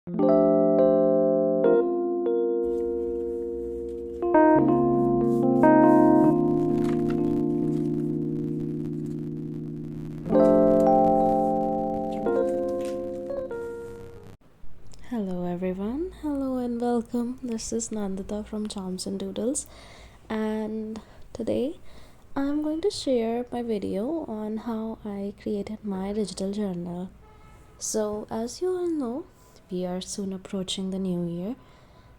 Hello everyone, hello and welcome. This is Nandita from Charms and Doodles, and today I'm going to share my video on how I created my digital journal. So, as you all know, we are soon approaching the new year.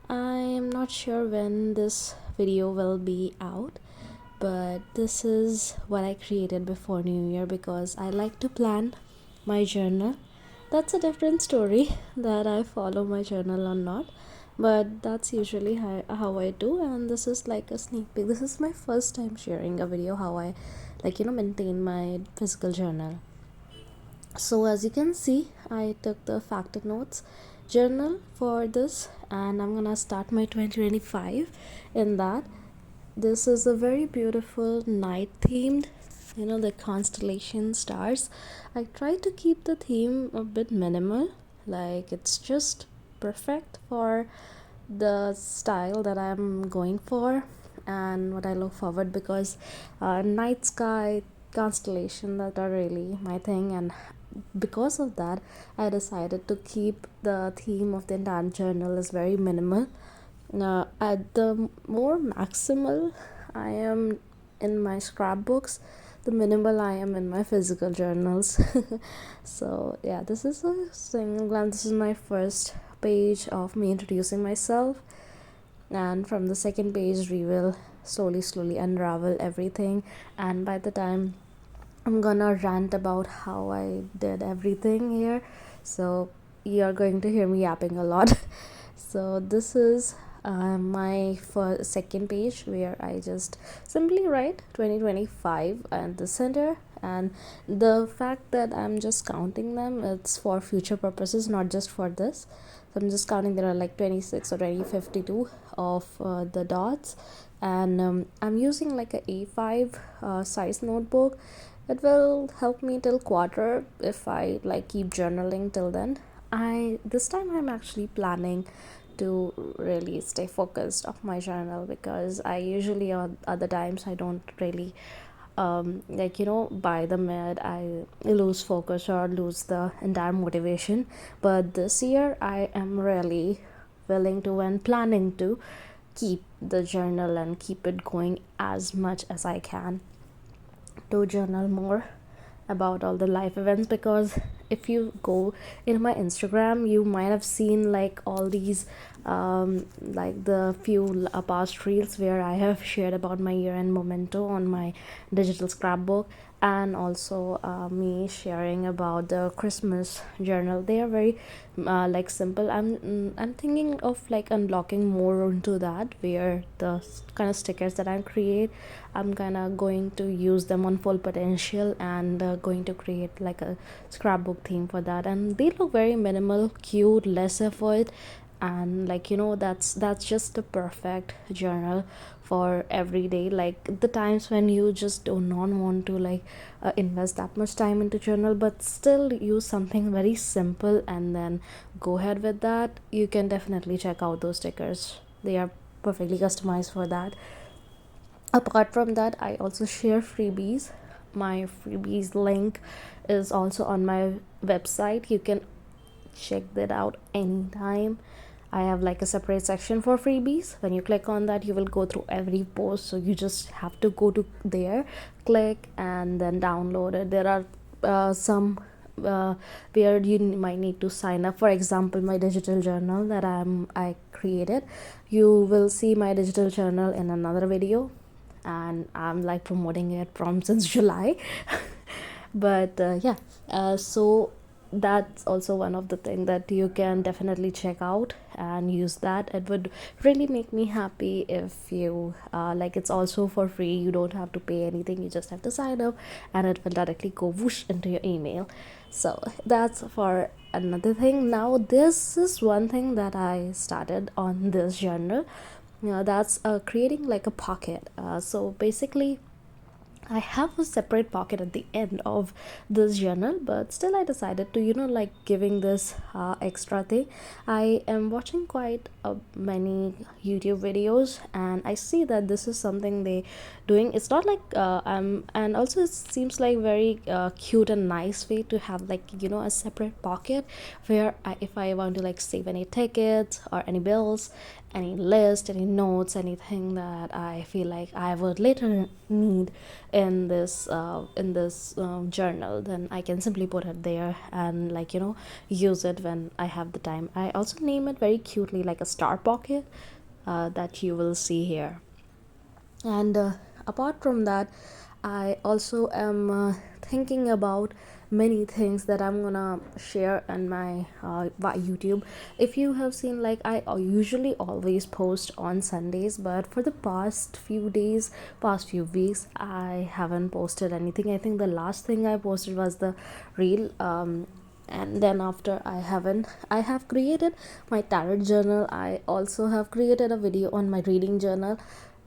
I am not sure when this video will be out, but this is what I created before New Year because I like to plan my journal. That's a different story that I follow my journal or not, but that's usually how I do. And this is like a sneak peek. This is my first time sharing a video how I maintain my physical journal. So as you can see, I took the factor notes journal for this, and I'm gonna start my 2025 in that. This is a very beautiful night themed, the constellation stars. I try to keep the theme a bit minimal, like it's just perfect for the style that I'm going for and what I look forward, because night sky constellation that are really my thing. And because of that, I decided to keep the theme of the entire journal is very minimal. At the more maximal I am in my scrapbooks, the minimal I am in my physical journals. So yeah, this is a single glance. This is my first page of me introducing myself, and from the second page we will slowly unravel everything. And by the time I'm gonna rant about how I did everything here, so you're going to hear me yapping a lot. So this is my second page, where I just simply write 2025 at the center. And the fact that I'm just counting them, it's for future purposes, not just for this. So I'm just counting, there are like 26 or 2052 of the dots. And I'm using like a A5 size notebook. It will help me till quarter if I keep journaling till then. I this time I'm actually planning to really stay focused of my journal, because I usually on other times I don't really by the mid I lose focus or lose the entire motivation. But this year I am really willing to and planning to keep the journal and keep it going as much as I can, to journal more about all the life events. Because if you go in my Instagram, you might have seen all these the few past reels where I have shared about my year-end memento on my digital scrapbook, and also me sharing about the Christmas journal. They are very simple. I'm thinking of unlocking more into that, where the kind of stickers that I create, I'm kind of going to use them on full potential, and going to create like a scrapbook theme for that. And they look very minimal, cute, less effort, and that's just the perfect journal for every day, like the times when you just do not want to invest that much time into journal, but still use something very simple and then go ahead with that. You can definitely check out those stickers. They are perfectly customized for that. Apart from that, I also share freebies. My freebies link is also on my website. You can check that out anytime. I have like a separate section for freebies. When you click on that, you will go through every post, so you just have to go to there, click, and then download it. There are some where you might need to sign up. For example, my digital journal that I created, you will see my digital journal in another video, and I'm promoting it from since July. But so that's also one of the things that you can definitely check out and use that. It would really make me happy if you it's also for free. You don't have to pay anything, you just have to sign up, and it will directly go whoosh into your email. So that's for another thing. Now this is one thing that I started on this journal. That's creating like a pocket. So basically, I have a separate pocket at the end of this journal, but still I decided to, like giving this extra thing. I am watching quite many YouTube videos, and I see that this is something they doing. It's not like and also it seems like very cute and nice way to have, like, a separate pocket where if I want to like save any tickets or any bills, any list, any notes, anything that I feel like I would later need in this journal, then I can simply put it there and, like, use it when I have the time. I also name it very cutely like a star pocket, that you will see here. And apart from that, I also am thinking about many things that I'm gonna share on my YouTube. If you have seen, like, I usually always post on Sundays, but for the past few days, past few weeks, I haven't posted anything. I think the last thing I posted was the reel. And then after, I have created my tarot journal. I also have created a video on my reading journal.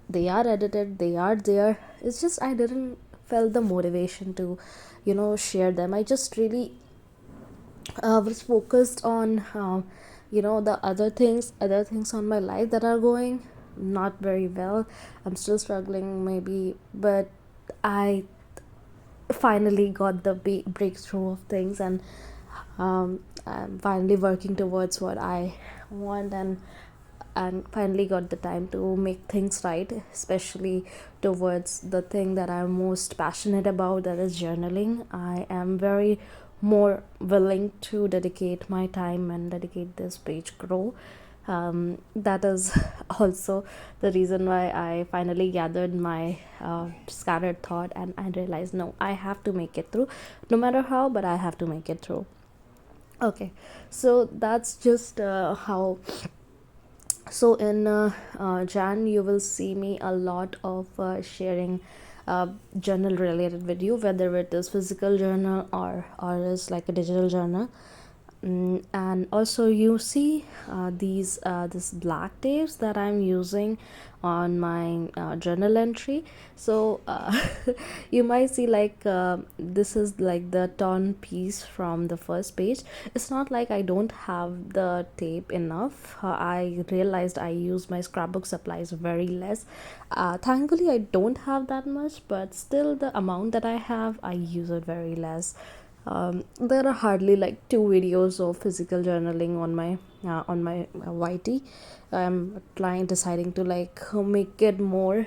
They are edited, they are there. It's just I didn't felt the motivation to, share them. I just really was focused on the other things on my life that are going not very well. I'm still struggling maybe, but I finally got the breakthrough of things, and I'm finally working towards what I want, and finally got the time to make things right, especially towards the thing that I'm most passionate about, that is journaling. I am very more willing to dedicate my time and dedicate this page grow. That is also the reason why I finally gathered my scattered thought, and I realized, no, I have to make it through, no matter how, but I have to make it through. Okay, so that's just how. So in Jan, you will see me a lot of sharing journal related video, whether it is physical journal or is like a digital journal. And also you see these this black tapes that I'm using on my journal entry. So you might see, like, this is like the torn piece from the first page. It's not like I don't have the tape enough. I realized I use my scrapbook supplies very less. Thankfully I don't have that much, but still the amount that I have, I use it very less. There are hardly like two videos of physical journaling on my YT. I'm trying deciding to like make it more,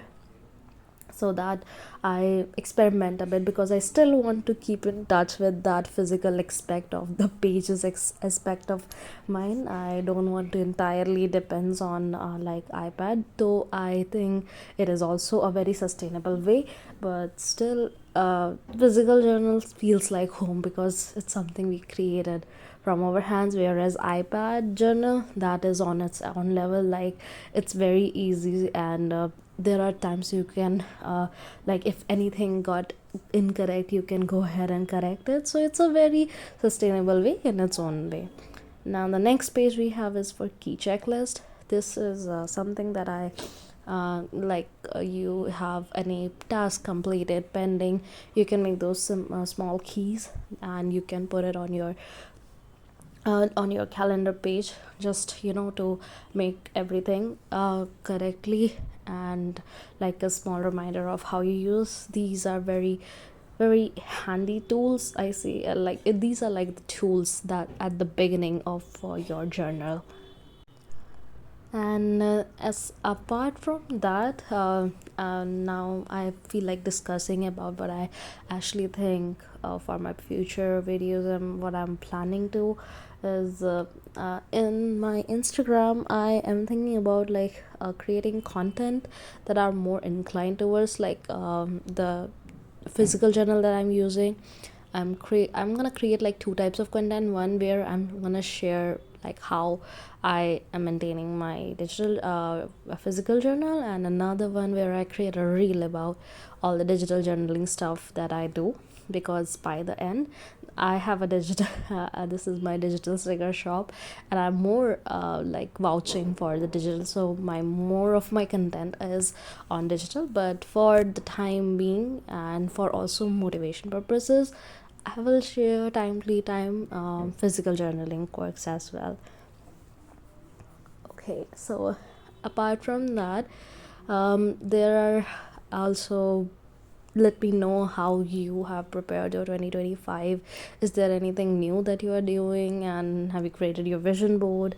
so that I experiment a bit, because I still want to keep in touch with that physical aspect of the pages aspect of mine. I don't want to entirely depends on like iPad, though I think it is also a very sustainable way, but still physical journals feels like home because it's something we created from our hands, whereas iPad journal, that is on its own level. Like, it's very easy, and there are times you can like, if anything got incorrect, you can go ahead and correct it. So it's a very sustainable way in its own way. Now the next page we have is for key checklist. This is something that I like, you have any task completed pending, you can make those small keys, and you can put it on your calendar page, just to make everything correctly, and like a small reminder of how you use these. Are very very handy tools, I see. Like, these are like the tools that at the beginning of your journal. And as apart from that, now I feel like discussing about what I actually think for my future videos, and what I'm planning to is, in my Instagram I am thinking about, like, creating content that are more inclined towards, like, the physical journal that I'm using. I'm gonna create like two types of content. One where I'm gonna share like how I am maintaining my digital physical journal, and another one where I create a reel about all the digital journaling stuff that I do. because by the end I have a digital this is my digital sticker shop, and I'm more like vouching for the digital, so my more of my content is on digital. But for the time being and for also motivation purposes, I will share time physical journaling quirks as well. Okay, so apart from that, there are also, let me know how you have prepared your 2025. Is there anything new that you are doing, and have you created your vision board?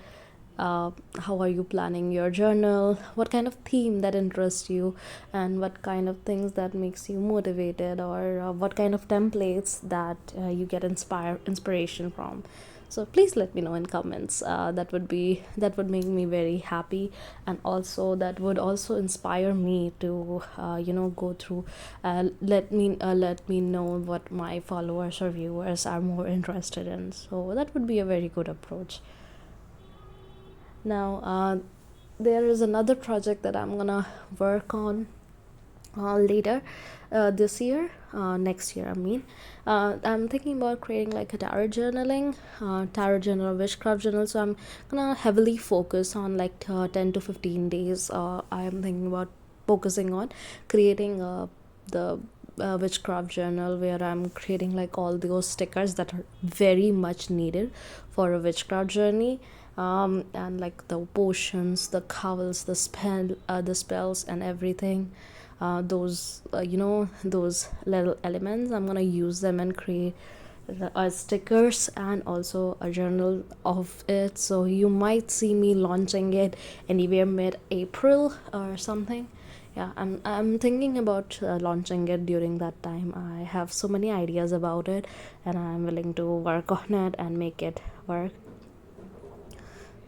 How are you planning your journal? What kind of theme that interests you, and what kind of things that makes you motivated, or what kind of templates that you get inspiration from? So please let me know in comments. That would make me very happy, and also that would also inspire me to go through. Let me know what my followers or viewers are more interested in, so that would be a very good approach. Now, there is another project that I'm gonna work on later this year, next year, I mean. I'm thinking about creating like a tarot journal, witchcraft journal. So I'm gonna heavily focus on like 10 to 15 days. I'm thinking about focusing on creating the witchcraft journal, where I'm creating like all those stickers that are very much needed for a witchcraft journey. And like the potions, the covels, the spells, and everything. Those little elements, I'm gonna use them and create stickers and also a journal of it. So you might see me launching it anywhere mid-April or something. Yeah, I'm thinking about launching it during that time. I have so many ideas about it, and I'm willing to work on it and make it work.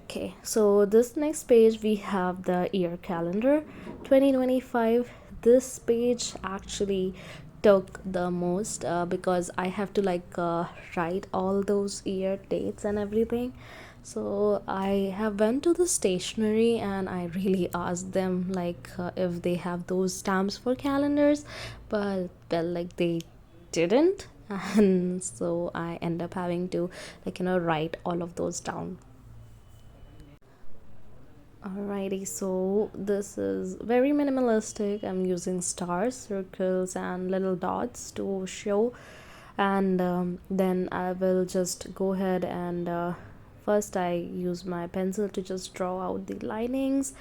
Okay, so this next page we have the year calendar 2025. This page actually took the most because I have to like write all those year dates and everything. So I have went to the stationery and I really asked them like if they have those stamps for calendars, but well, like they didn't. And so I end up having to like write all of those down. Alrighty, so this is very minimalistic. I'm using stars, circles, and little dots to show, and then I will just go ahead and first I use my pencil to just draw out the linings,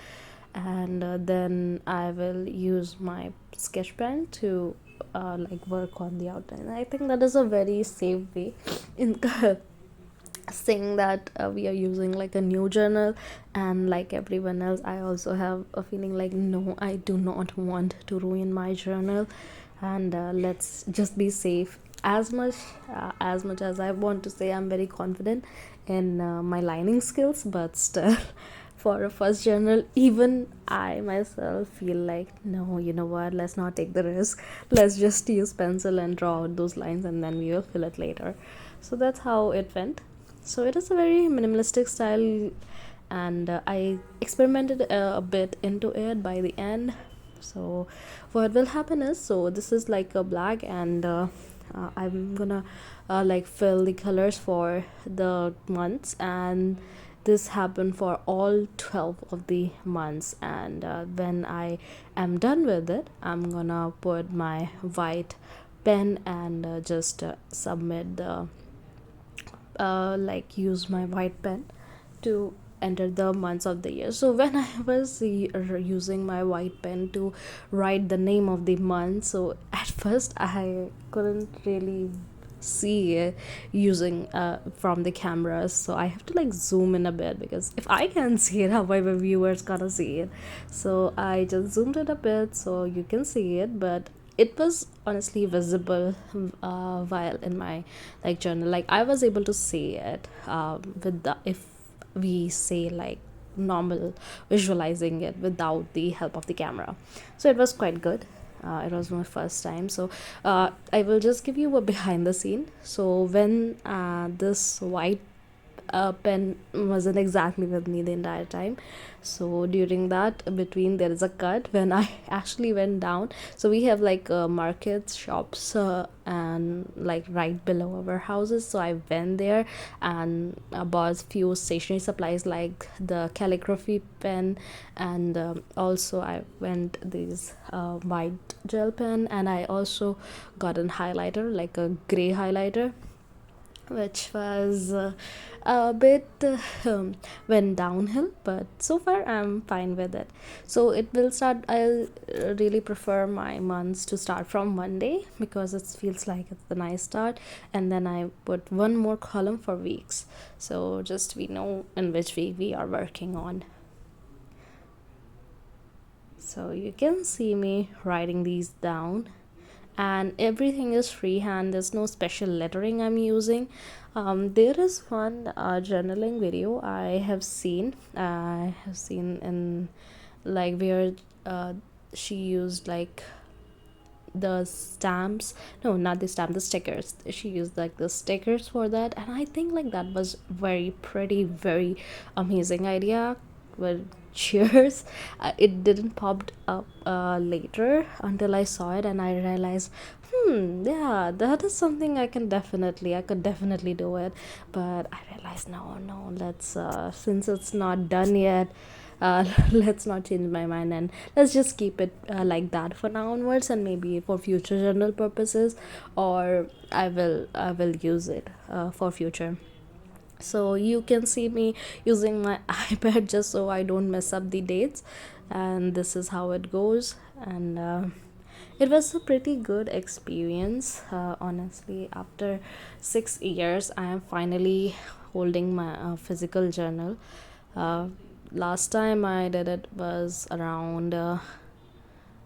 and then I will use my sketch pen to like work on the outline. I think that is a very safe way in saying that we are using like a new journal. And like everyone else, I also have a feeling like, no, I do not want to ruin my journal, and let's just be safe. As much as I want to say I'm very confident in my lining skills, but still for a first journal, even I myself feel like, no, you know what, let's not take the risk. Let's just use pencil and draw out those lines, and then we will fill it later. So that's how it went. So it is a very minimalistic style, and I experimented a bit into it by the end. So what will happen is, so this is like a black, and I'm gonna like fill the colors for the months, and this happened for all 12 of the months. And when I am done with it, I'm gonna put my white pen and just submit the like use my white pen to enter the months of the year. So when I was using my white pen to write the name of the month, so at first I couldn't really see it using from the cameras, so I have to like zoom in a bit, because if I can see it, how my viewers gonna see it? So I just zoomed it a bit so you can see it, but it was honestly visible while in my like journal. Like I was able to see it with the, if we say like normal visualizing it without the help of the camera. So it was quite good. It was my first time. So I will just give you a behind the scene. So when this white pen wasn't exactly with me the entire time. So during that between, there is a cut when I actually went down. So we have like markets, shops, and like right below our houses. So I went there and bought few stationery supplies like the calligraphy pen, and also I went these white gel pen, and I also got an highlighter, like a gray highlighter, which was a bit went downhill, but so far I'm fine with it. So it will start, I'll really prefer my months to start from Monday because it feels like it's a nice start, and then I put one more column for weeks, so just we know in which week we are working on. So you can see me writing these down, and everything is freehand. There's no special lettering I'm using. There is one journaling video I have seen in, like, where she used like the stamps, no, not the stamp, the stickers. She used like the stickers for that, and I think like that was very pretty, very amazing idea. Well, cheers. It didn't popped up later until I saw it, and I realized, yeah, that is something I could definitely do it. But I realized, no, let's since it's not done yet, let's not change my mind, and let's just keep it like that for now onwards, and maybe for future journal purposes, or I will use it for future. So you can see me using my iPad just so I don't mess up the dates, and this is how it goes. And it was a pretty good experience, honestly. After 6 years I am finally holding my physical journal. uh, Last time I did it was around I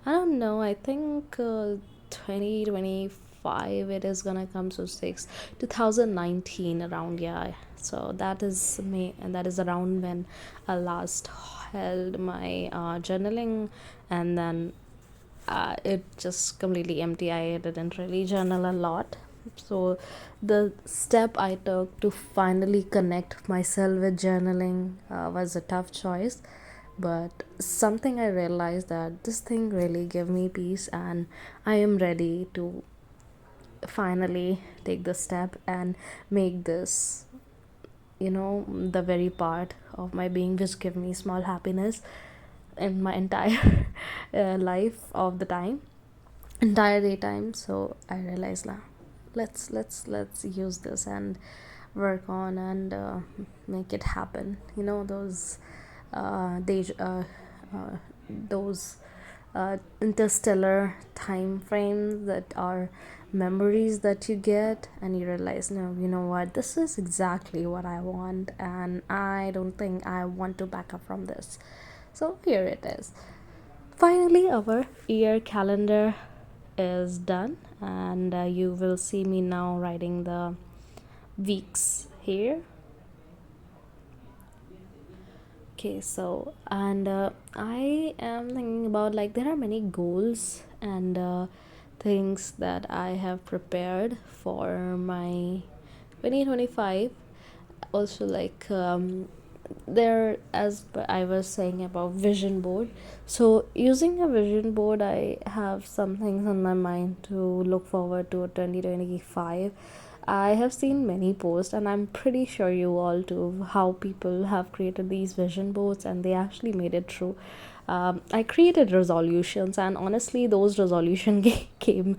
don't know, I think 2025 it is gonna come, so 2019 around, yeah. So that is me, and that is around when I last held my journaling, and then it just completely empty. I didn't really journal a lot. So the step I took to finally connect myself with journaling was a tough choice, but something I realized that this thing really gave me peace, and I am ready to finally take the step and make this, the very part of my being which give me small happiness in my entire life of the time, entire daytime. So I realized now, let's use this and work on and make it happen. Those they those interstellar time frames that are memories that you get, and you realize, no, you know what, this is exactly what I want, and I don't think I want to back up from this. So here it is. Finally, our year calendar is done, and you will see me now writing the weeks here. Okay, so, and I am thinking about, like, there are many goals and things that I have prepared for my 2025. Also, like, there, as I was saying about vision board. So using a vision board, I have some things on my mind to look forward to 2025. I have seen many posts, and I'm pretty sure you all too, how people have created these vision boards and they actually made it true. I created resolutions, and honestly, those resolution came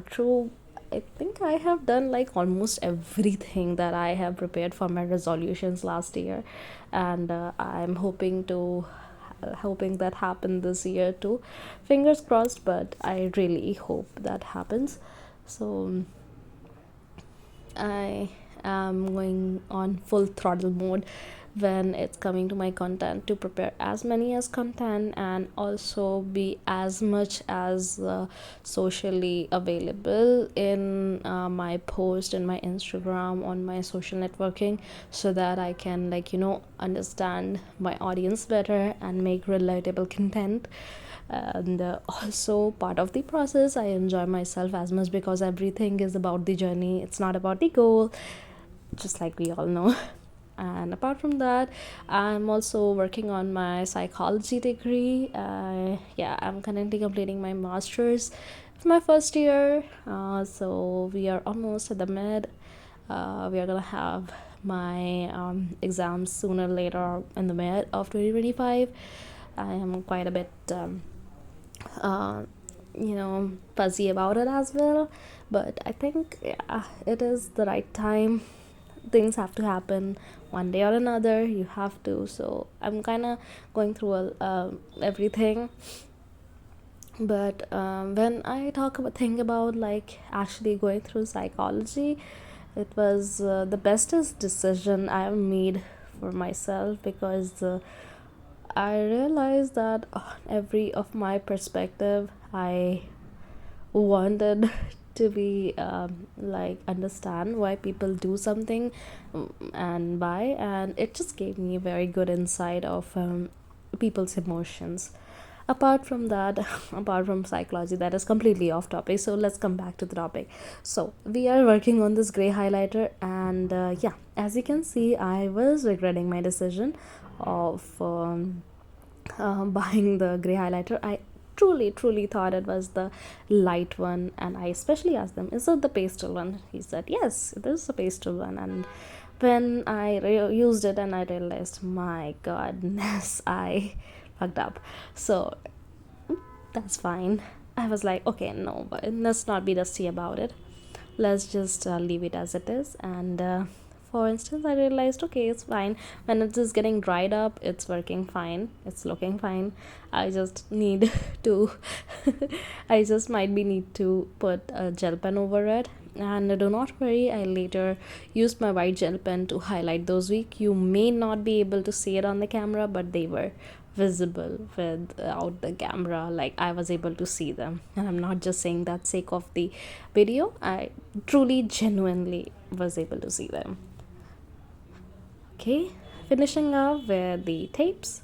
true. I think I have done like almost everything that I have prepared for my resolutions last year, and I'm hoping that happen this year too. Fingers crossed, but I really hope that happens. So I am going on full throttle mode when it's coming to my content, to prepare as many as content and also be as much as socially available in my post in my Instagram, on my social networking, so that I can, like, understand my audience better and make relatable content. And also, part of the process, I enjoy myself as much, because everything is about the journey, it's not about the goal, just like we all know. And apart from that, I'm also working on my psychology degree. Yeah, I'm currently completing my master's. It's my first year, so we are almost at the mid. We are gonna have my exams sooner or later in the mid of 2025. I am quite a bit uh, fuzzy about it as well, but I think, yeah, it is the right time. Things have to happen one day or another. You have to. So I'm kind of going through everything. But when I think about like actually going through psychology, it was the bestest decision I have made for myself, because I realized that every of my perspective I wanted to be like understand why people do something, and why, and it just gave me a very good insight of people's emotions. Apart from that, apart from psychology, that is completely off topic, so let's come back to the topic. So we are working on this gray highlighter, and yeah, as you can see, I was regretting my decision of buying the gray highlighter. I truly thought it was the light one, and I especially asked them, is it the pastel one? He said yes, it is a pastel one. And when I used it, and I realized, my goodness, I fucked up. So that's fine. I was like, okay, no, but let's not be dusty about it. Let's just leave it as it is. And for instance, I realized, okay, it's fine. When it is getting dried up, it's working fine, it's looking fine. I just need to I just might be need to put a gel pen over it. And do not worry, I later used my white gel pen to highlight those weak. You may not be able to see it on the camera, but they were visible without the camera. Like, I was able to see them, and I'm not just saying that sake of the video. I truly genuinely was able to see them. Okay, finishing up with the tapes.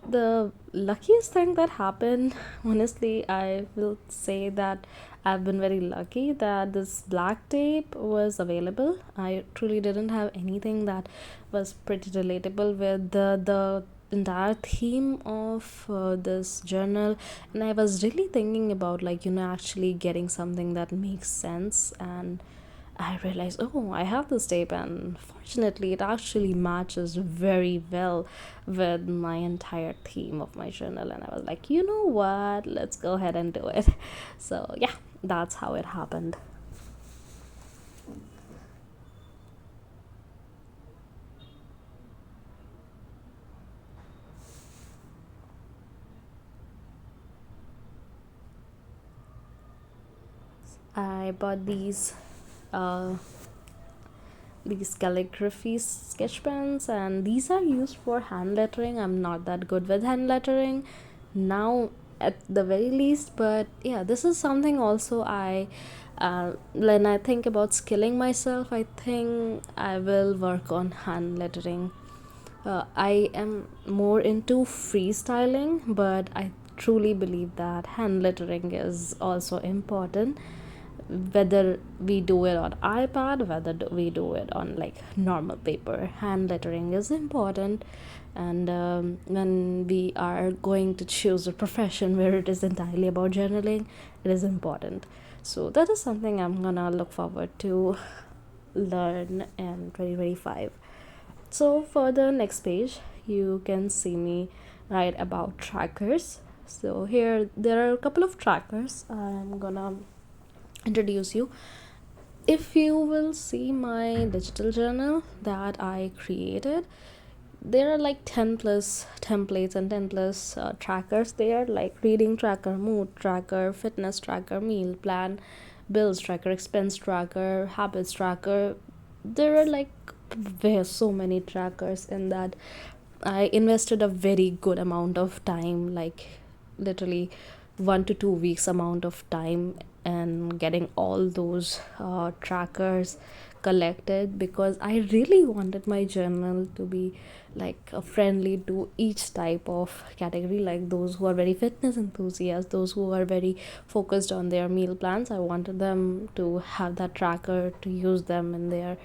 The luckiest thing that happened, honestly, I will say that I've been very lucky that this black tape was available. I truly didn't have anything that was pretty relatable with the entire theme of this journal, and I was really thinking about, like, actually getting something that makes sense. And I realized, oh, I have this tape, and fortunately, it actually matches very well with my entire theme of my journal. And I was like, you know what? Let's go ahead and do it. So, yeah, that's how it happened. I bought uh, these calligraphy sketch pens, and these are used for hand lettering. I'm not that good with hand lettering now, at the very least, but yeah, this is something also I when I think about skilling myself, I think I will work on hand lettering. I am more into freestyling, but I truly believe that hand lettering is also important. Whether we do it on iPad, whether we do it on like normal paper, hand lettering is important. And when we are going to choose a profession where it is entirely about journaling, it is important. So that is something I'm gonna look forward to learn in 2025. So for the next page, you can see me write about trackers. So here there are a couple of trackers I'm gonna introduce you. If you will see my digital journal that I created, there are like 10 plus templates and 10 plus trackers there, like reading tracker, mood tracker, fitness tracker, meal plan, bills tracker, expense tracker, habits tracker. There are like so many trackers in that. I invested a very good amount of time, like literally 1 to 2 weeks amount of time, and getting all those trackers collected because I really wanted my journal to be like friendly to each type of category, like those who are very fitness enthusiasts, those who are very focused on their meal plans. I wanted them to have that tracker to use them in their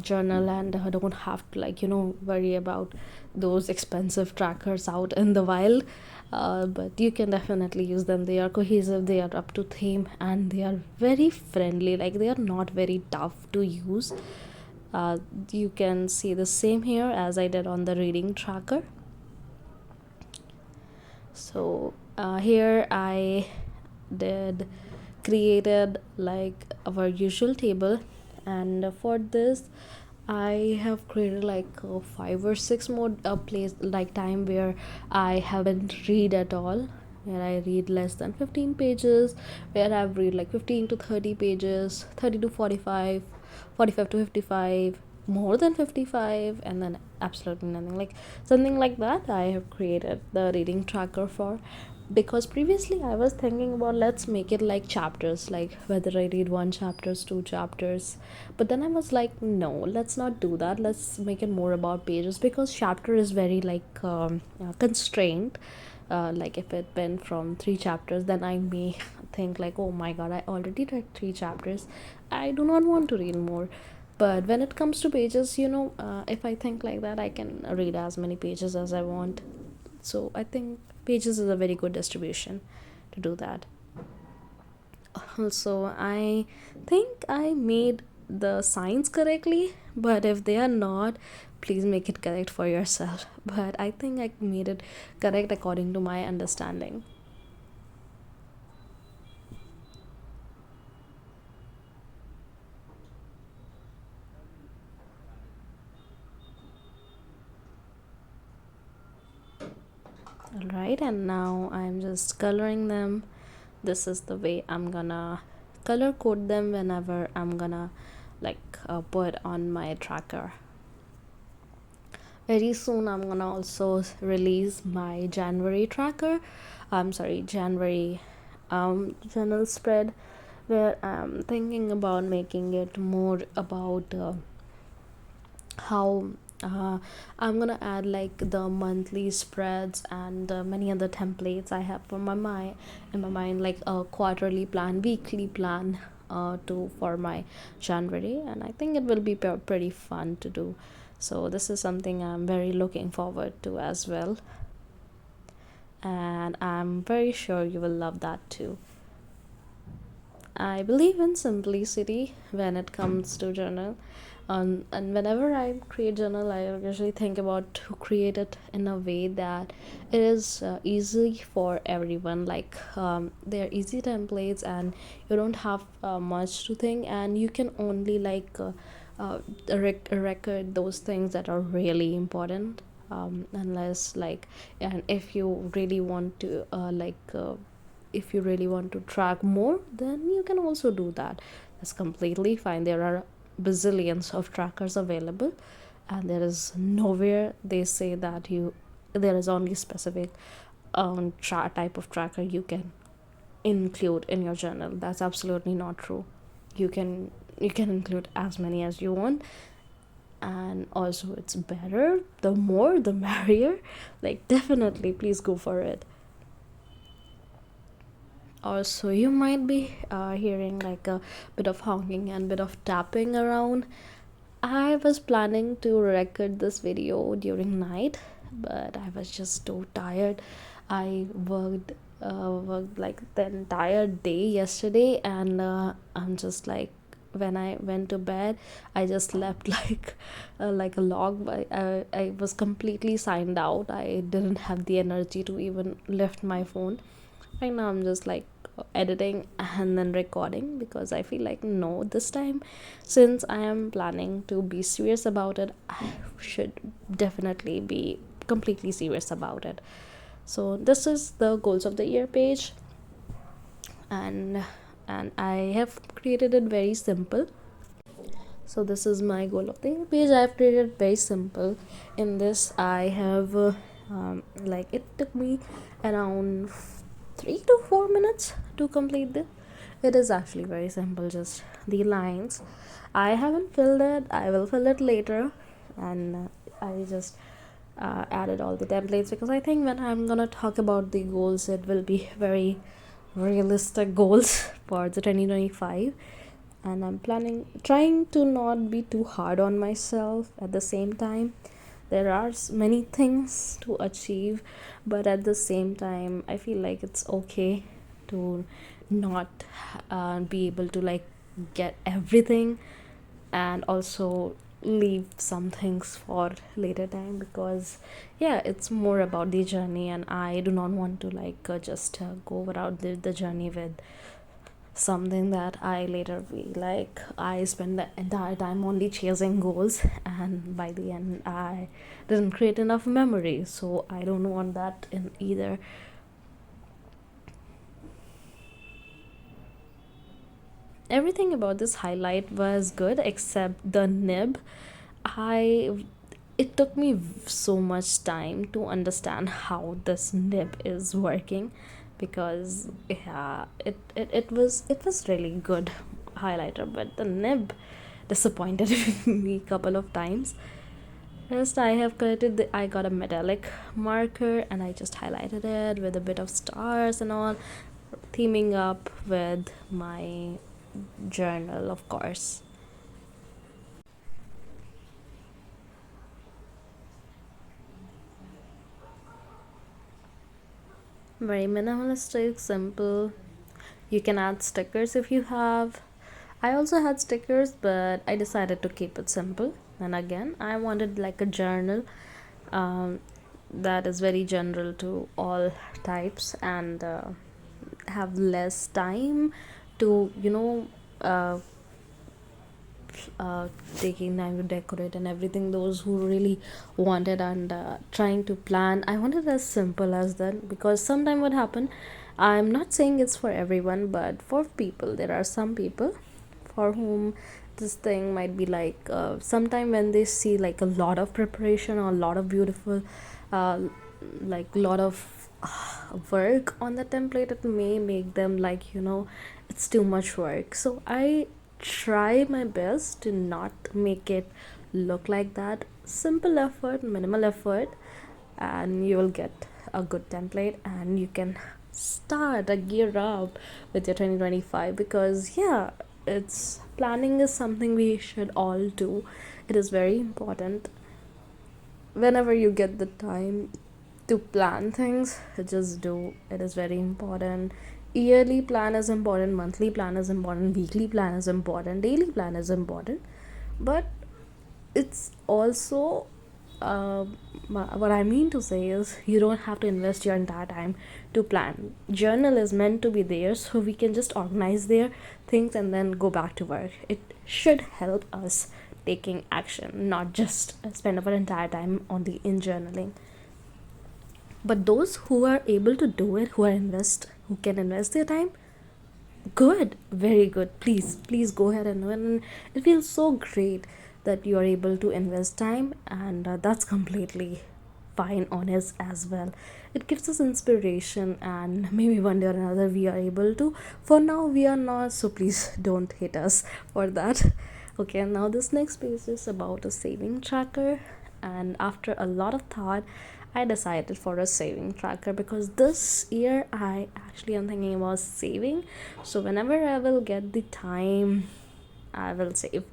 journal, and don't have to, like, worry about those expensive trackers out in the wild. But you can definitely use them. They are cohesive, they are up to theme, and they are very friendly. Like, they are not very tough to use. You can see the same here as I did on the reading tracker. So here I did created like our usual table, and for this I have created like 5 or 6 more place like time where I haven't read at all, where I read less than 15 pages, where I've read like 15 to 30 pages, 30 to 45, 45 to 55, more than 55, and then absolutely nothing, like something like that. I have created the reading tracker for, because previously I was thinking about, let's make it like chapters, like whether I read 1 chapters, 2 chapters. But then I was like, no, let's not do that. Let's make it more about pages, because chapter is very like constrained. Like if it been from 3 chapters, then I may think like, oh my god, I already read 3 chapters, I do not want to read more. But when it comes to pages, if I think like that, I can read as many pages as I want. So I think pages is a very good distribution to do that. Also, I think I made the signs correctly, but if they are not, please make it correct for yourself. But I think I made it correct according to my understanding. All right, and now I'm just coloring them. This is the way I'm gonna color code them whenever I'm gonna like put on my tracker. Very soon I'm gonna also release my January tracker. I'm sorry, January journal spread, where I'm thinking about making it more about how I'm gonna add like the monthly spreads and many other templates I have for my mind in my mind, like a quarterly plan, weekly plan to for my January, and I think it will be pretty fun to do. So this is something I'm very looking forward to as well, and I'm very sure you will love that too. I believe in simplicity when it comes to journal. And whenever I create journal, I usually think about to create it in a way that it is easy for everyone. Like they're easy templates, and you don't have much to think, and you can only like record those things that are really important. Unless like, and if you really want to if you really want to track more, then you can also do that. That's completely fine. There are bazillions of trackers available, and there is nowhere they say that there is only specific type of tracker you can include in your journal. That's absolutely not true. You can include as many as you want, and also it's better, the more the merrier. Like, definitely please go for it. Also, you might be hearing like a bit of honking and bit of tapping around. I was planning to record this video during night, but I was just so tired. I worked like the entire day yesterday, and I'm just like, when I went to bed, I just slept like a log. I was completely signed out. I didn't have the energy to even lift my phone. Right now I'm just like editing and then recording, because I feel like, no, this time, since I am planning to be serious about it, I should definitely be completely serious about it. So this is the goals of the year page, and I have created it very simple. So this is my goal of the year page. I have created very simple. In this I have like, it took me around 3 to 4 minutes to complete this. It is actually very simple, just the lines. I haven't filled it, I will fill it later, and I just added all the templates because I think when I'm gonna talk about the goals, it will be very realistic goals for the 2025. And I'm planning, trying to not be too hard on myself at the same time. There are many things to achieve, but at the same time I feel like it's okay to not be able to like get everything, and also leave some things for later time, because yeah, it's more about the journey, and I do not want to like just go around the journey with something that I later feel like I spent the entire time only chasing goals, and by the end I didn't create enough memories. So I don't want that in either. Everything about this highlight was good except the nib. I It took me so much time to understand how this nib is working, because yeah, it was really good highlighter, but the nib disappointed me a couple of times. First, I got a metallic marker and I just highlighted it with a bit of stars and all, theming up with my journal, of course. Very minimalistic, simple. You can add stickers if you have. I also had stickers, but I decided to keep it simple. And again, I wanted like a journal um, that is very general to all types, and have less time to, taking time to decorate and everything. Those who really wanted, and trying to plan, I wanted as simple as that, because sometime what happened, I'm not saying it's for everyone, but for people, there are some people for whom this thing might be like, sometime when they see like a lot of preparation or a lot of beautiful uh, like lot of work on the template, it may make them like, it's too much work. So I try my best to not make it look like that. Simple effort, minimal effort, and you will get a good template, and you can start a gear up with your 2025. Because yeah, it's planning is something we should all do. It is very important. Whenever you get the time to plan things, just do. It is very important. Yearly plan is important, monthly plan is important, weekly plan is important, daily plan is important. But it's also, what I mean to say is, you don't have to invest your entire time to plan. Journal is meant to be there so we can just organize their things and then go back to work. It should help us taking action, not just spend our entire time only in journaling. But those who are able to do it, who can invest their time, good, very good. Please go ahead and win. It feels so great that you are able to invest time, and that's completely fine on us as well. It gives us inspiration, and maybe one day or another we are able to. For now we are not, so please don't hate us for that. Okay, now this next page is about a saving tracker, and after a lot of thought, I decided for a saving tracker, because this year I actually am thinking about saving. So whenever I will get the time, I will save.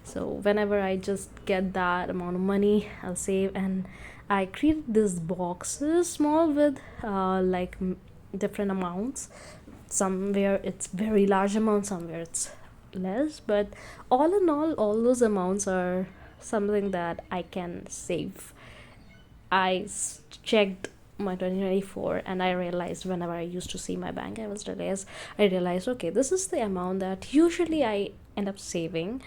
So whenever I just get that amount of money, I'll save. And I created these boxes small with different amounts. Somewhere it's very large amount, somewhere it's less, but all in all those amounts are something that I can save. Checked my 2024, and I realized, whenever I used to see my bank, I realized, okay, this is the amount that usually I end up saving.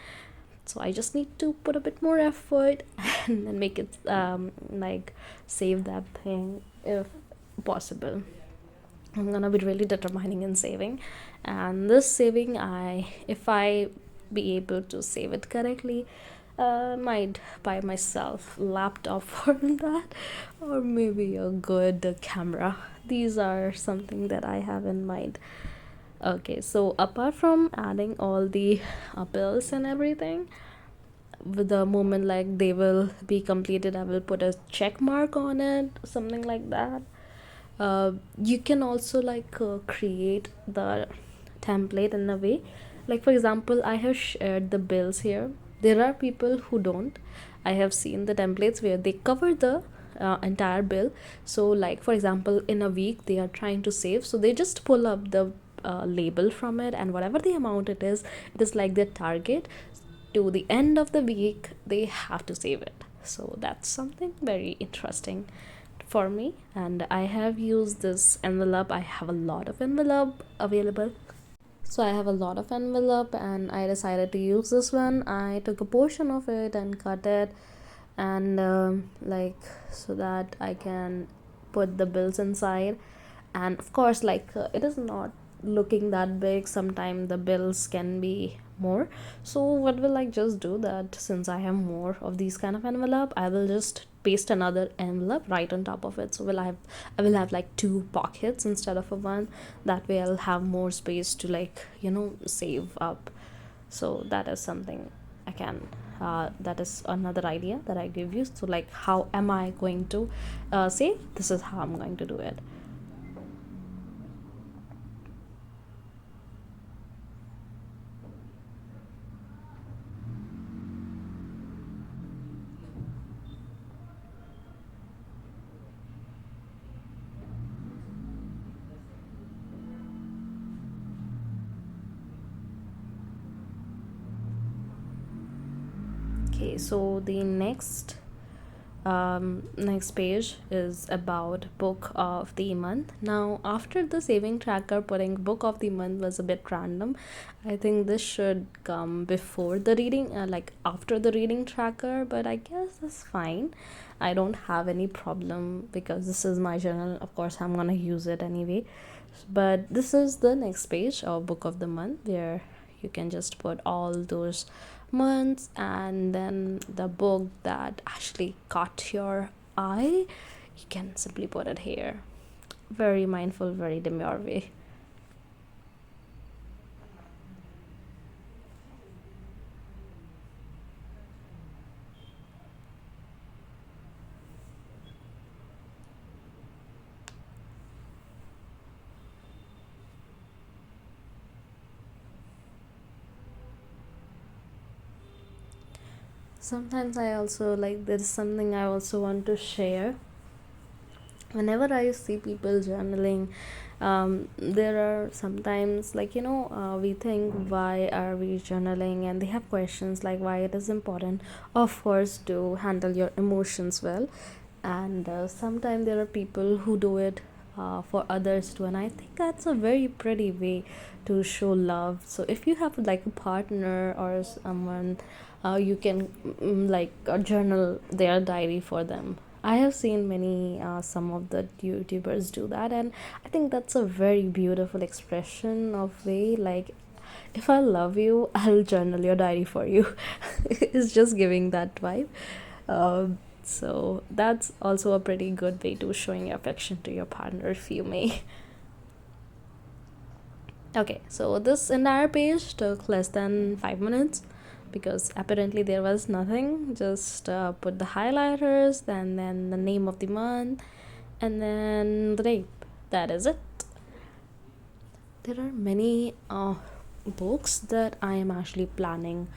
So I just need to put a bit more effort and then make it like save that thing if possible. I'm gonna be really determining in saving. And this saving, I if I be able to save it correctly, might buy myself laptop for that, or maybe a good camera. These are something that I have in mind. Okay, so apart from adding all the bills and everything, with the moment like they will be completed, I will put a check mark on it, something like that. You can also like create the template in a way, like for example I have shared the bills here. There are people who don't. I have seen the templates where they cover the entire bill. So like for example in a week they are trying to save, so they just pull up the label from it, and whatever the amount it is like their target. To the end of the week they have to save it. So that's something very interesting for me, and I have used this envelope. I have a lot of envelope available, so I have a lot of envelope and I decided to use this one. I took a portion of it and cut it, and like so that I can put the bills inside. And of course like it is not looking that big. Sometimes the bills can be more. So what will I just do that, since I have more of these kind of envelope, I will just paste another envelope right on top of it. So I will have like two pockets instead of a one. That way I'll have more space to like save up. So that is something I can that is another idea that I give you. So like how am I going to save? This is how I'm going to do it. Okay, so the next page is about book of the month. Now after the saving tracker, putting book of the month was a bit random. I think this should come before the reading, like after the reading tracker, but I guess that's fine. I don't have any problem because this is my journal. Of course I'm gonna use it anyway. But this is the next page of book of the month, where you can just put all those months, and then the book that actually caught your eye, you can simply put it here. Very mindful, very demure way. Sometimes I also like, there's something I also want to share. Whenever I see people journaling, there are sometimes like we think why are we journaling, and they have questions like why it is important, of course, to handle your emotions well. And sometimes there are people who do it for others too, and I think that's a very pretty way to show love. So if you have like a partner or someone, you can like journal their diary for them. I have seen many some of the YouTubers do that, and I think that's a very beautiful expression of way. Like, if I love you, I'll journal your diary for you. It's just giving that vibe. So that's also a pretty good way to showing your affection to your partner, if you may. Okay, so this entire page took less than 5 minutes because apparently there was nothing. Just put the highlighters, then the name of the month, and then the date. That is it. There are many books that I am actually planning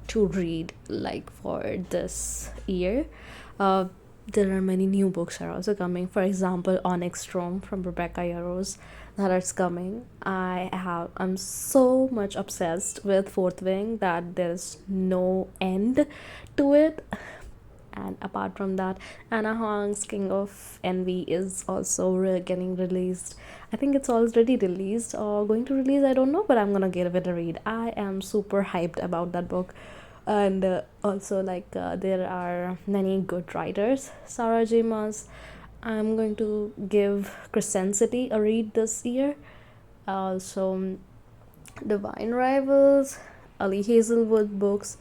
to read, like for this year. Uh, there are many new books are also coming. For example, Onyx Storm from Rebecca Yarros, that is coming. I'm so much obsessed with Fourth Wing that there's no end to it. And apart from that, Anna Huang's King of Envy is also getting released. I think it's already released or going to release, I don't know, but I'm gonna give it a read. I am super hyped about that book. And also like there are many good writers. Sarah J Maas, I'm going to give Crescencity a read this year. Also Divine Rivals, Ali Hazelwood books,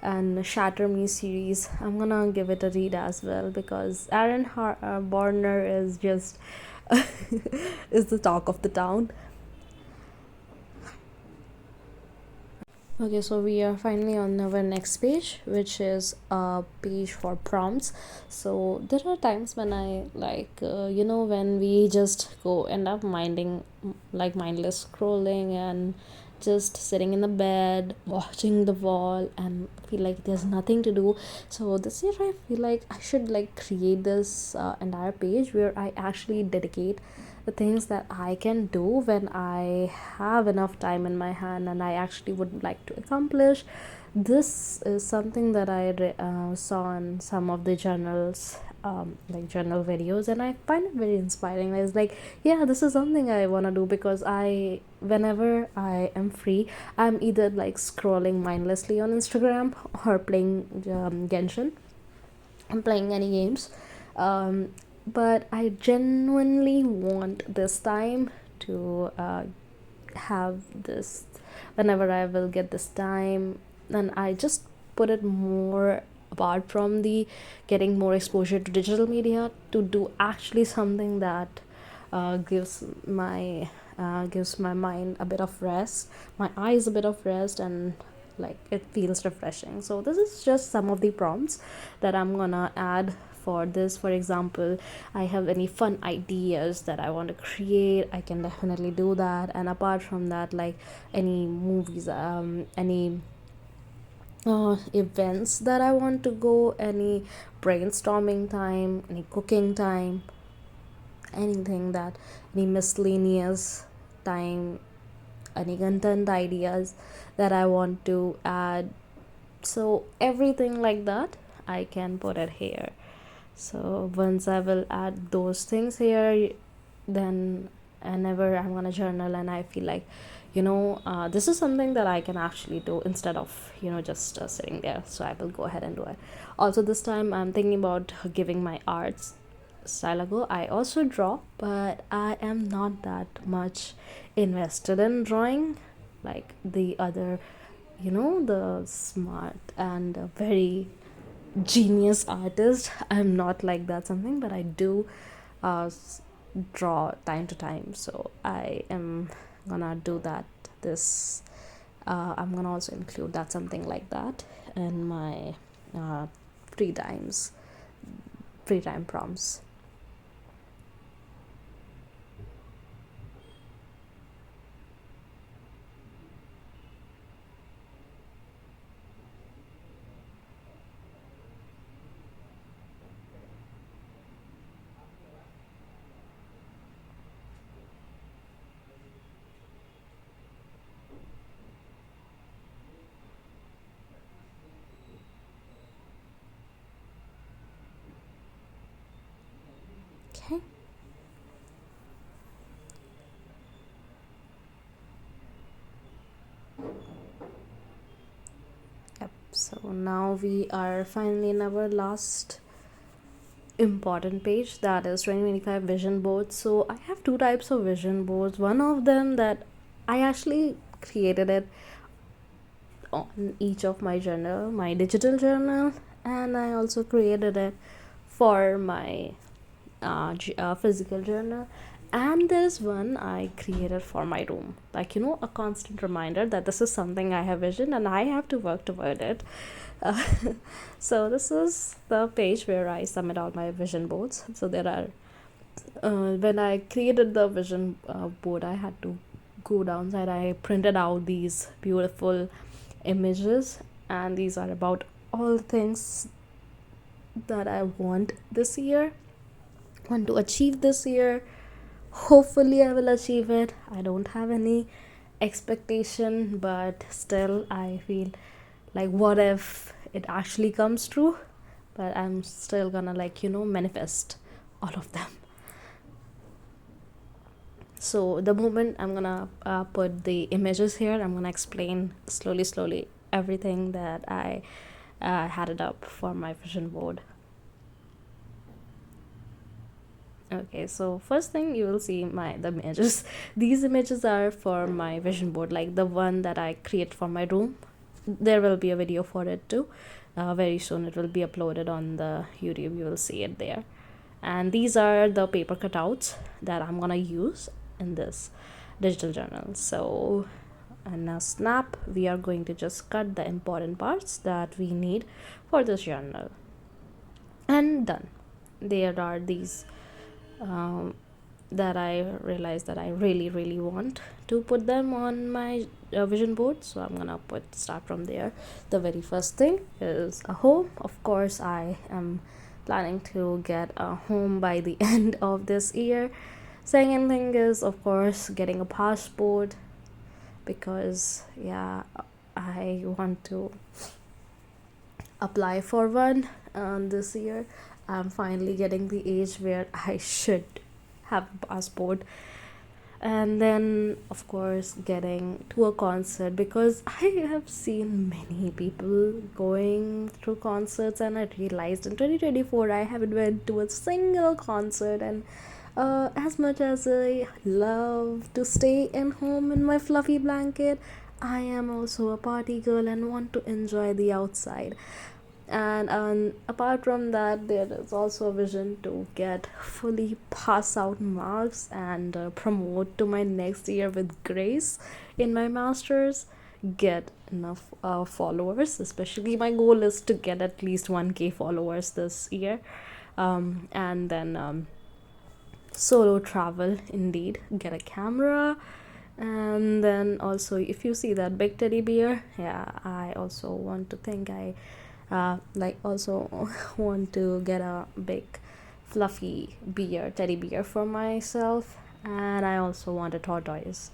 and Shatter Me series. I'm gonna give it a read as well because Borner is just is the talk of the town. Okay, so we are finally on our next page, which is a page for prompts. So there are times when I when we just go end up like mindless scrolling and just sitting in the bed, watching the wall, and feel like there's nothing to do. So this year I feel like I should like create this entire page where I actually dedicate the things that I can do when I have enough time in my hand and I actually would like to accomplish. This is something that I saw in some of the journals, like journal videos, and I find it very inspiring. It's like, yeah, this is something I want to do because whenever I am free, I'm either like scrolling mindlessly on Instagram or playing Genshin. I'm playing any games. Um, but I genuinely want this time to have this whenever I will get this time, and I just put it more apart from the getting more exposure to digital media to do actually something that gives my mind a bit of rest, my eyes a bit of rest, and like it feels refreshing. So this is just some of the prompts that I'm gonna add for this. For example, I have any fun ideas that I want to create, I can definitely do that. And apart from that, like any movies, any events that I want to go, any brainstorming time, any cooking time, anything that any miscellaneous time, any content ideas that I want to add. So everything like that I can put it here. So once I will add those things here, then whenever I'm gonna journal and I feel like, this is something that I can actually do instead of just sitting there, so I will go ahead and do it. Also this time I'm thinking about giving my arts style ago. I also draw, but I am not that much invested in drawing like the other, the smart and very genius artist. I'm not like that something, but I do uh, draw time to time. So I am gonna do that. This I'm gonna also include that something like that in my uh, free times, free time prompts. Okay. Yep. So now we are finally in our last important page, that is 2025 vision board. So I have two types of vision boards. One of them that I actually created it on each of my journal, my digital journal, and I also created it for my physical journal. And there's one I created for my room, like a constant reminder that this is something I have vision and I have to work toward it. uh, so this is the page where I submit all my vision boards. So there are when I created the vision board, I had to go downside. I printed out these beautiful images, and these are about all the things that I want this year, want to achieve this year. Hopefully I will achieve it. I don't have any expectation, but still I feel like, what if it actually comes true? But I'm still gonna manifest all of them. So the moment I'm gonna put the images here, I'm gonna explain slowly everything that I had it up for my vision board. Okay, so first thing you will see the images. These images are for my vision board, like the one that I create for my room. There will be a video for it too. Very soon it will be uploaded on the YouTube. You will see it there. And these are the paper cutouts that I'm gonna use in this digital journal. So in a snap. We are going to just cut the important parts that we need for this journal, and done. There are these um, that I realized that I really, really want to put them on my vision board. So I'm gonna start from there. The very first thing is a home. Of course, I am planning to get a home by the end of this year. Second thing is, of course, getting a passport, because yeah, I want to apply for one this year. I'm finally getting the age where I should have a passport. And then, of course, getting to a concert, because I have seen many people going through concerts, and I realized in 2024 I haven't went to a single concert. And as much as I love to stay in home in my fluffy blanket, I am also a party girl and want to enjoy the outside. And apart from that, there is also a vision to get fully pass out marks and promote to my next year with grace in my masters, get enough followers. Especially my goal is to get at least 1k followers this year. And then solo travel, indeed, get a camera. And then also, if you see that big teddy bear, yeah, I also want to think I like also want to get a big fluffy teddy bear for myself. And I also want a tortoise.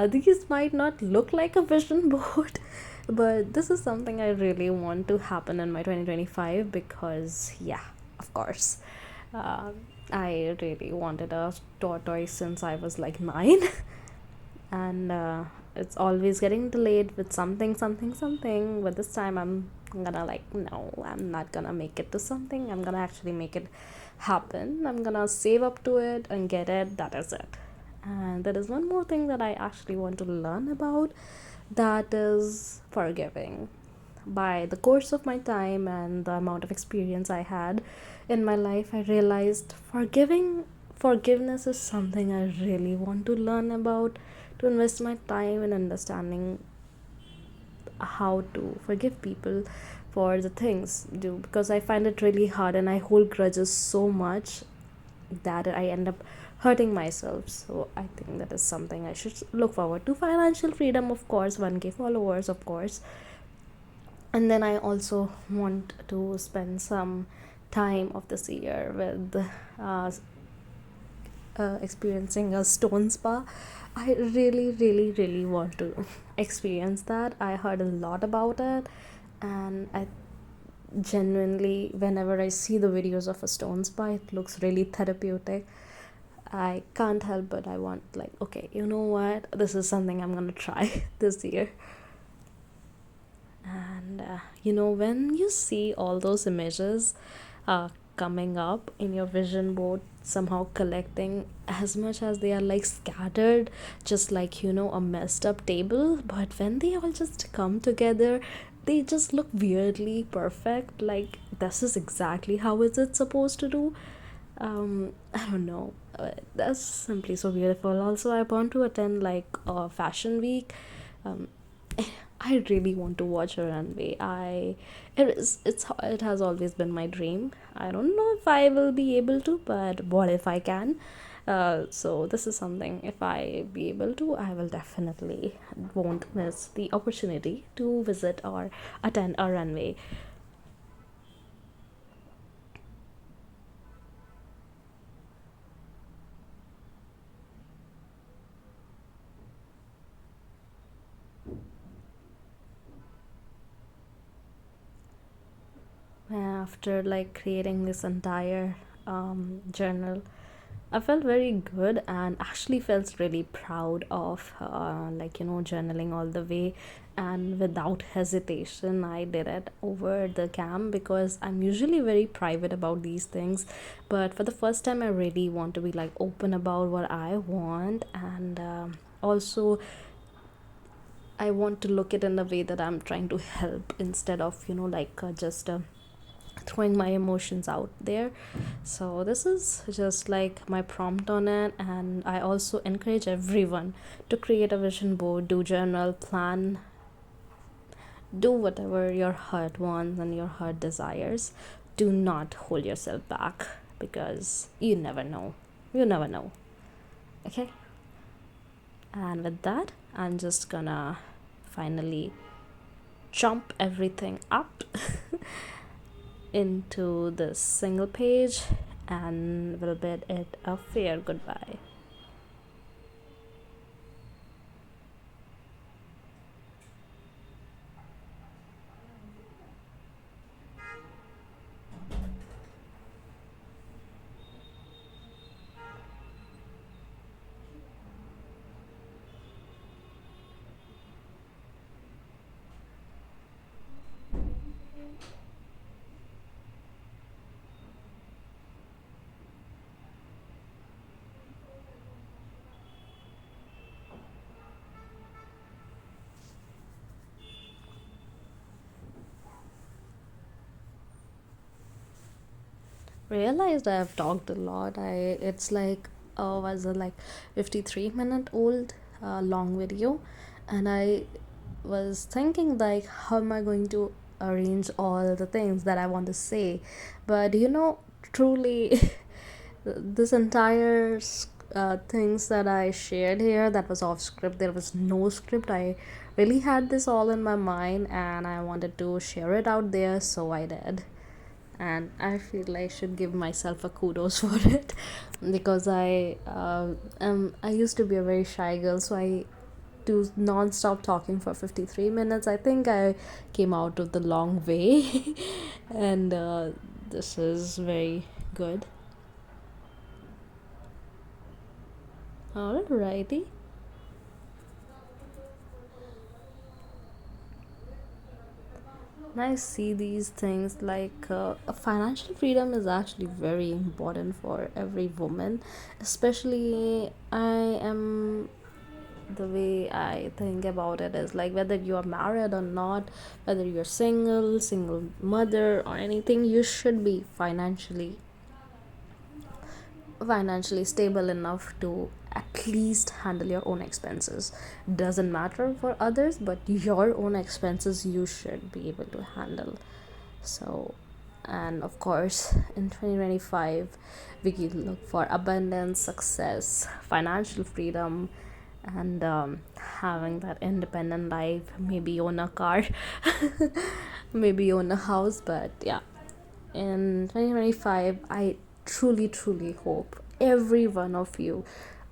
These might not look like a vision board, but this is something I really want to happen in my 2025, because yeah, of course, uh, I really wanted a tortoise since I was like 9. And it's always getting delayed with something, something, something. But this time I'm gonna, like, no, I'm not gonna make it to something. I'm gonna actually make it happen. I'm gonna save up to it and get it. That is it. And there is one more thing that I actually want to learn about, that is forgiving. By the course of my time and the amount of experience I had in my life, I realized forgiveness is something I really want to learn about, to invest my time in understanding how to forgive people for the things do, because I find it really hard and I hold grudges so much that I end up hurting myself. So I think that is something I should look forward to. Financial freedom, of course, 1k followers, of course. And then I also want to spend some time of this year with experiencing a stone spa. I really, really, really want to experience that. I heard a lot about it, and I genuinely, whenever I see the videos of a stone spa, it looks really therapeutic. I can't help but I want, like, okay, you know what? This is something I'm gonna try this year. And when you see all those images coming up in your vision board, somehow collecting, as much as they are like scattered, just like a messed up table, but when they all just come together, they just look weirdly perfect. Like, this is exactly how is it supposed to do. I don't know. That's simply so beautiful. Also, I want to attend like a fashion week. um, I really want to watch a runway. It has always been my dream. I don't know if I will be able to, but what if I can? So this is something, if I be able to, I will definitely won't miss the opportunity to visit or attend a runway. After like creating this entire journal, I felt very good and actually felt really proud of journaling all the way, and without hesitation I did it over the cam, because I'm usually very private about these things, but for the first time I really want to be like open about what I want. And also I want to look it in a way that I'm trying to help, instead of just throwing my emotions out there. So this is just like my prompt on it, and I also encourage everyone to create a vision board, do journal, plan, do whatever your heart wants and your heart desires. Do not hold yourself back, because you never know. You never know. Okay? And with that, I'm just gonna finally jump everything up into this single page, and will bid it a fair goodbye. Realized I've talked a lot. It's like, was a like 53-minute old long video, and I was thinking like, how am I going to arrange all the things that I want to say? But truly, this entire things that I shared here, that was off script. There was no script. I really had this all in my mind, and I wanted to share it out there, so I did. And I feel I should give myself a kudos for it, because I used to be a very shy girl, so I do non-stop talking for 53 minutes. I think I came out of the long way and this is very good. Alrighty. I see these things like financial freedom is actually very important for every woman, especially I am the way I think about it is like, whether you are married or not, whether you're single mother or anything, you should be financially stable enough to at least handle your own expenses. Doesn't matter for others, but your own expenses you should be able to handle. So, and of course, in 2025, we can look for abundance, success, financial freedom, and having that independent life. Maybe own a car, maybe own a house. But yeah, in 2025, I truly hope every one of you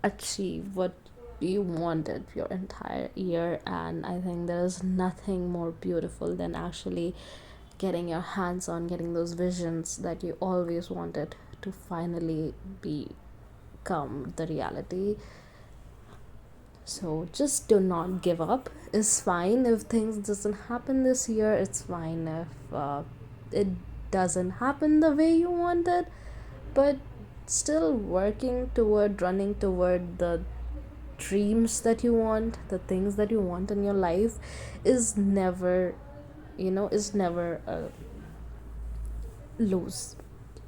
achieve what you wanted your entire year. And I think there is nothing more beautiful than actually getting your hands on getting those visions that you always wanted to finally become the reality. So just do not give up. It's fine if things doesn't happen this year. It's fine if it doesn't happen the way you wanted, but still working toward, running toward the dreams that you want, the things that you want in your life, is never, is never a lose.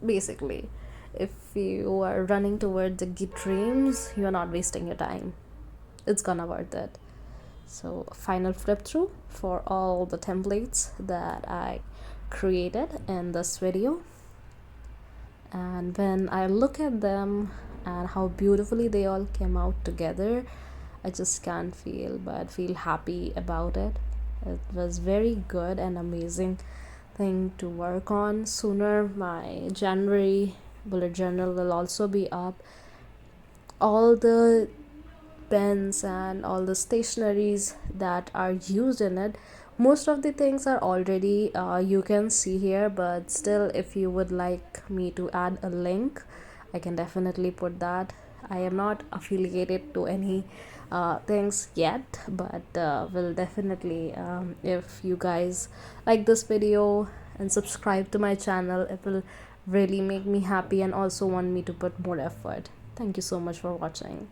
Basically, if you are running toward the dreams, you're not wasting your time. It's gonna worth it. So final flip through for all the templates that I created in this video, and when I look at them and how beautifully they all came out together, I just can't feel happy about it. It was very good and amazing thing to work on. Sooner my January bullet journal will also be up. All the pens and all the stationaries that are used in it, most of the things are already you can see here, but still, if you would like me to add a link, I can definitely put that. I am not affiliated to any things yet, but will definitely, if you guys like this video and subscribe to my channel, it will really make me happy and also want me to put more effort. Thank you so much for watching.